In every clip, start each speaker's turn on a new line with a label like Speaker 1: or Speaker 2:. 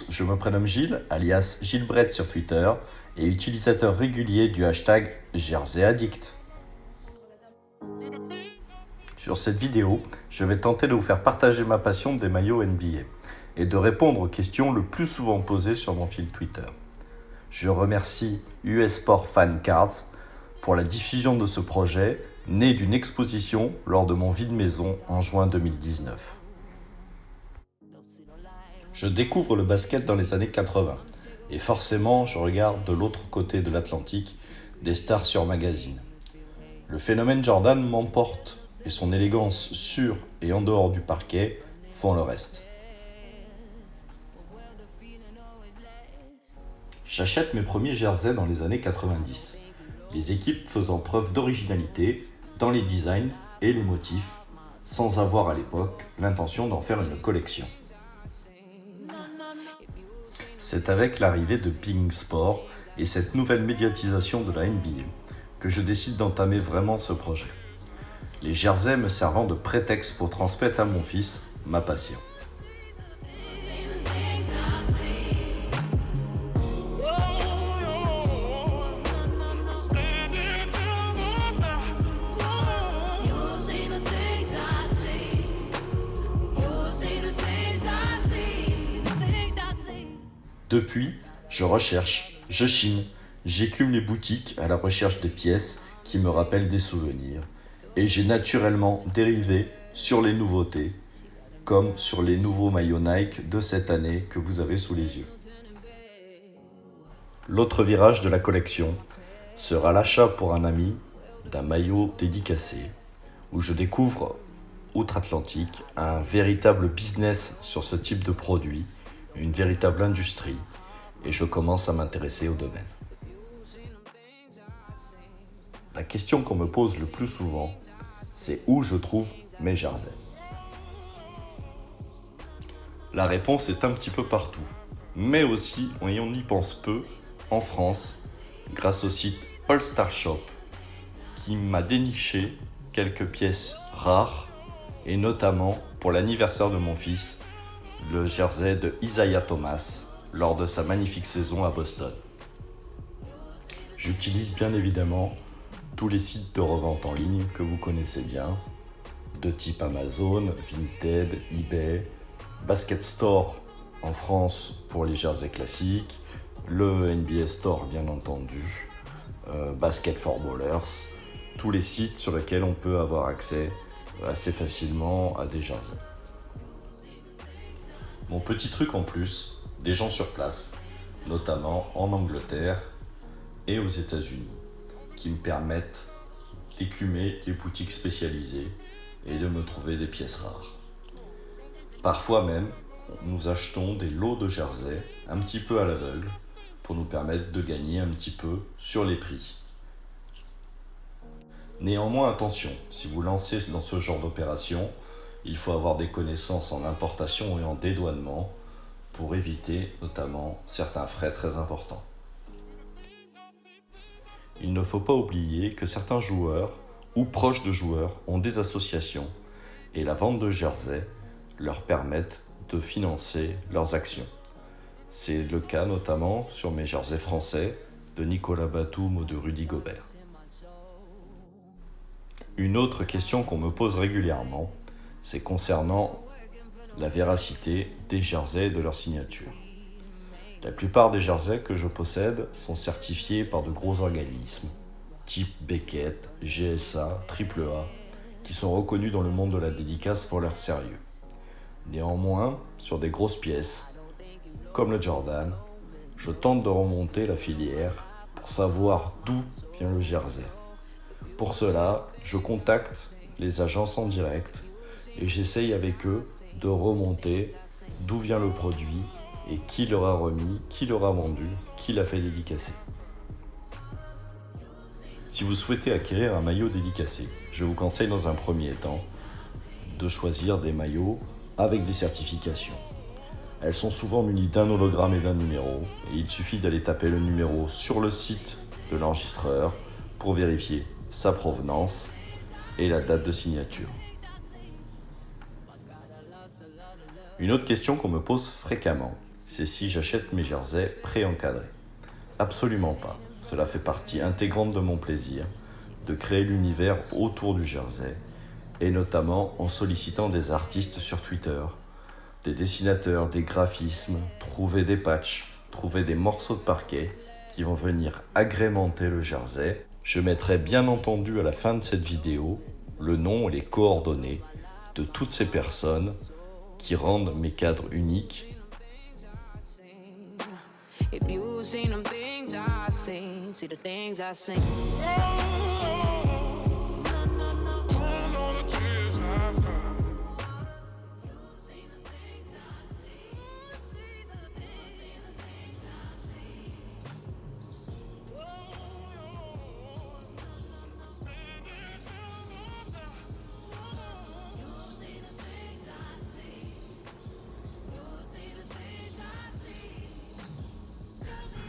Speaker 1: tous, je me prénomme Gilles, alias Gilbret sur Twitter, et utilisateur régulier du hashtag JerseyAddict. Sur cette vidéo, je vais tenter de vous faire partager ma passion des maillots NBA et de répondre aux questions le plus souvent posées sur mon fil Twitter. Je remercie US Sport Fan Cards pour la diffusion de ce projet, né d'une exposition lors de mon vide-maison en juin 2019. Je découvre le basket dans les années 80 et forcément je regarde de l'autre côté de l'Atlantique des stars sur magazine. Le phénomène Jordan m'emporte et son élégance sur et en dehors du parquet font le reste. J'achète mes premiers jerseys dans les années 90, les équipes faisant preuve d'originalité dans les designs et les motifs, sans avoir à l'époque l'intention d'en faire une collection. C'est avec l'arrivée de BeIN Sport et cette nouvelle médiatisation de la NBA que je décide d'entamer vraiment ce projet. Les jerseys me servant de prétexte pour transmettre à mon fils ma passion. Depuis, je recherche, je chine, j'écume les boutiques à la recherche des pièces qui me rappellent des souvenirs. Et j'ai naturellement dérivé sur les nouveautés, comme sur les nouveaux maillots Nike de cette année que vous avez sous les yeux. L'autre virage de la collection sera l'achat pour un ami d'un maillot dédicacé, où je découvre, outre-Atlantique, un véritable business sur ce type de produit, une véritable industrie, et je commence à m'intéresser au domaine. La question qu'on me pose le plus souvent, c'est où je trouve mes jerseys. La réponse est un petit peu partout, mais aussi, on y pense peu, en France, grâce au site All Star Shop, qui m'a déniché quelques pièces rares, et notamment pour l'anniversaire de mon fils, le jersey de Isaiah Thomas lors de sa magnifique saison à Boston. J'utilise bien évidemment tous les sites de revente en ligne que vous connaissez bien, de type Amazon, Vinted, eBay, Basket Store en France pour les jerseys classiques, le NBA Store bien entendu, Basket for Ballers, tous les sites sur lesquels on peut avoir accès assez facilement à des jerseys. Mon petit truc en plus, des gens sur place, notamment en Angleterre et aux États-Unis, qui me permettent d'écumer les boutiques spécialisées et de me trouver des pièces rares. Parfois même, nous achetons des lots de jerseys un petit peu à l'aveugle pour nous permettre de gagner un petit peu sur les prix. Néanmoins, attention, si vous lancez dans ce genre d'opération, il faut avoir des connaissances en importation et en dédouanement pour éviter notamment certains frais très importants. Il ne faut pas oublier que certains joueurs ou proches de joueurs ont des associations et la vente de jerseys leur permettent de financer leurs actions. C'est le cas notamment sur mes jerseys français de Nicolas Batum ou de Rudy Gobert. Une autre question qu'on me pose régulièrement, c'est concernant la véracité des jerseys et de leur signature. La plupart des jerseys que je possède sont certifiés par de gros organismes, type Beckett, GSA, AAA, qui sont reconnus dans le monde de la dédicace pour leur sérieux. Néanmoins, sur des grosses pièces, comme le Jordan, je tente de remonter la filière pour savoir d'où vient le jersey. Pour cela, je contacte les agences en direct et j'essaye avec eux de remonter d'où vient le produit et qui l'aura remis, qui l'aura vendu, qui l'a fait dédicacer. Si vous souhaitez acquérir un maillot dédicacé, je vous conseille dans un premier temps de choisir des maillots avec des certifications. Elles sont souvent munies d'un hologramme et d'un numéro, et il suffit d'aller taper le numéro sur le site de l'enregistreur pour vérifier sa provenance et la date de signature. Une autre question qu'on me pose fréquemment, c'est si j'achète mes jerseys pré-encadrés. Absolument pas. Cela fait partie intégrante de mon plaisir de créer l'univers autour du jersey, et notamment en sollicitant des artistes sur Twitter, des dessinateurs, des graphismes, trouver des patchs, trouver des morceaux de parquet qui vont venir agrémenter le jersey. Je mettrai bien entendu à la fin de cette vidéo le nom et les coordonnées de toutes ces personnes qui rendent mes cadres uniques.
Speaker 2: If you seen them things I seen, see the things I seen.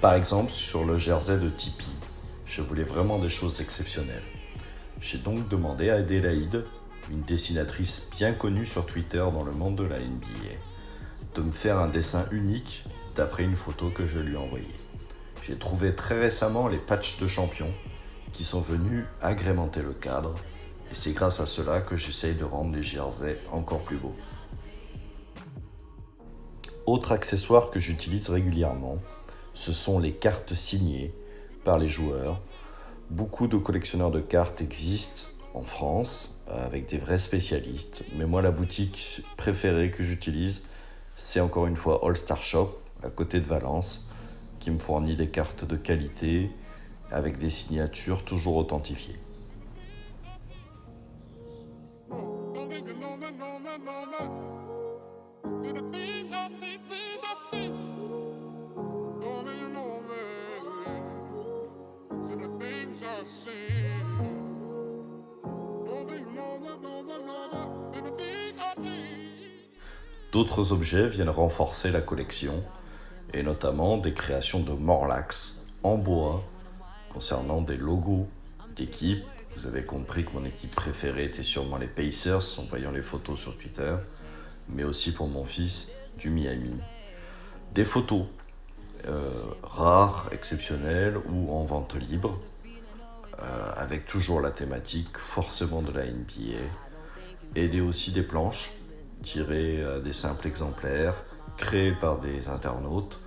Speaker 1: Par exemple, sur le jersey de Tipeee, je voulais vraiment des choses exceptionnelles. J'ai donc demandé à Adélaïde, une dessinatrice bien connue sur Twitter dans le monde de la NBA, de me faire un dessin unique d'après une photo que je lui ai envoyée. J'ai trouvé très récemment les patchs de champion qui sont venus agrémenter le cadre, et c'est grâce à cela que j'essaye de rendre les jerseys encore plus beaux. Autre accessoire que j'utilise régulièrement, ce sont les cartes signées par les joueurs. Beaucoup de collectionneurs de cartes existent en France avec des vrais spécialistes, mais moi la boutique préférée que j'utilise, c'est encore une fois All Star Shop à côté de Valence, qui me fournit des cartes de qualité avec des signatures toujours authentifiées. D'autres objets viennent renforcer la collection, et notamment des créations de Morlax en bois concernant des logos d'équipe. Vous avez compris que mon équipe préférée était sûrement les Pacers en voyant les photos sur Twitter, mais aussi pour mon fils du Miami. Des photos rares, exceptionnelles ou en vente libre, avec toujours la thématique forcément de la NBA, et aussi des planches tirées des simples exemplaires créés par des internautes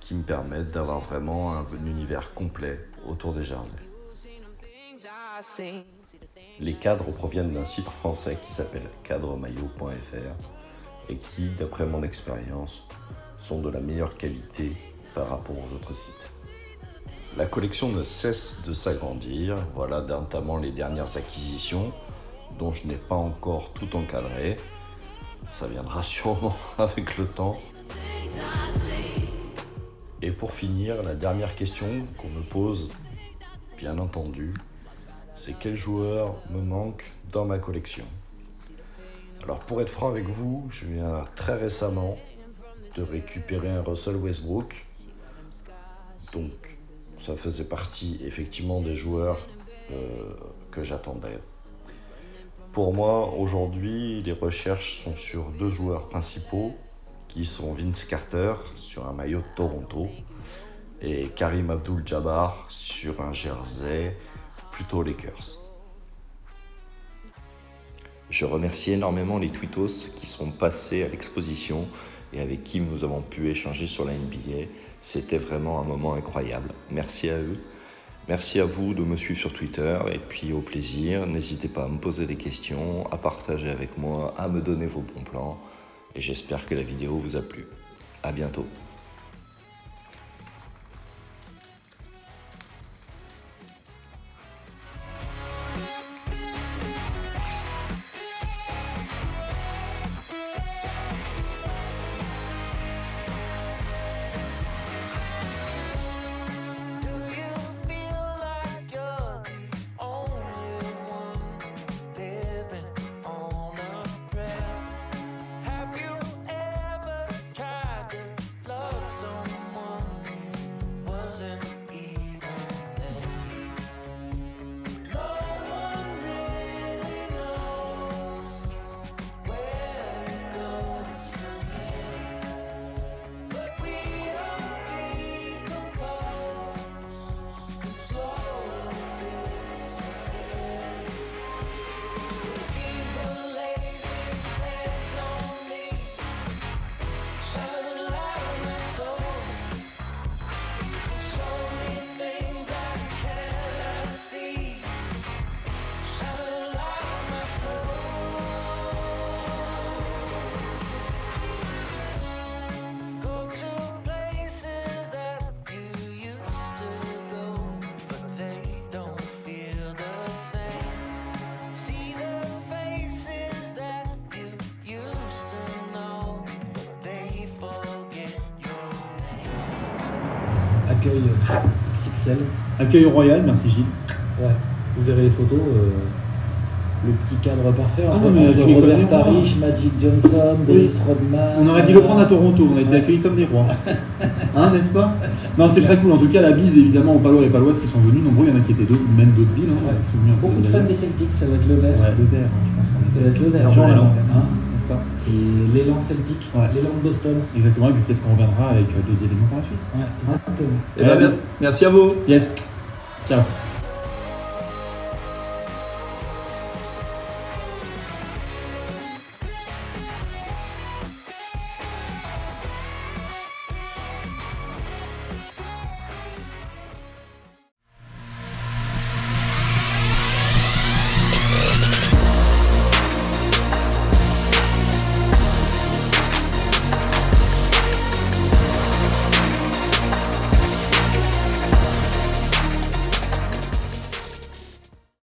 Speaker 1: qui me permettent d'avoir vraiment un univers complet autour des jerseys. Les cadres proviennent d'un site français qui s'appelle cadremaillot.fr et qui, d'après mon expérience, sont de la meilleure qualité par rapport aux autres sites. La collection ne cesse de s'agrandir, voilà notamment les dernières acquisitions dont je n'ai pas encore tout encadré. Ça viendra sûrement avec le temps. Et pour finir, la dernière question qu'on me pose, bien entendu, c'est quel joueur me manque dans ma collection. Alors pour être franc avec vous, je viens très récemment de récupérer un Russell Westbrook. Donc ça faisait partie effectivement des joueurs que j'attendais. Pour moi, aujourd'hui, les recherches sont sur deux joueurs principaux, qui sont Vince Carter sur un maillot de Toronto et Karim Abdul-Jabbar sur un jersey plutôt Lakers. Je remercie énormément les tweetos qui sont passés à l'exposition et avec qui nous avons pu échanger sur la NBA. C'était vraiment un moment incroyable. Merci à eux. Merci à vous de me suivre sur Twitter et puis au plaisir, n'hésitez pas à me poser des questions, à partager avec moi, à me donner vos bons plans et j'espère que la vidéo vous a plu. À bientôt.
Speaker 2: Have you ever tried to love
Speaker 3: accueil XXL.
Speaker 4: Accueil royal, merci Gilles.
Speaker 3: Ouais, vous verrez les photos. Le petit cadre parfait
Speaker 4: Ah
Speaker 3: entre,
Speaker 4: non, mais
Speaker 3: entre
Speaker 4: accueilli comme
Speaker 3: Robert
Speaker 4: des rois.
Speaker 3: Parrish, Magic Johnson, Dennis Rodman.
Speaker 4: On aurait dû le prendre à Toronto, on a été accueillis comme des rois. Hein, n'est-ce pas? Non, c'était très cool. En tout cas, la bise évidemment aux Palois et Paloises qui sont venus, nombreux, il y en a qui étaient d'autres, même d'autres villes. Hein,
Speaker 3: Ouais.
Speaker 4: qui sont venus un peu
Speaker 3: Beaucoup de fans des Celtics, ça doit être le vert.
Speaker 4: Ouais, le vert, je pense.
Speaker 3: Ça doit être le vert.
Speaker 4: Jean Lannon,
Speaker 3: hein.
Speaker 4: n'est-ce pas?
Speaker 3: C'est l'élan celtique,
Speaker 4: Ouais.
Speaker 3: l'élan de Boston.
Speaker 4: Exactement, et puis peut-être qu'on reviendra avec d'autres éléments par la suite.
Speaker 3: Ouais, exactement.
Speaker 5: Eh ben, merci à vous.
Speaker 4: Yes. Ciao.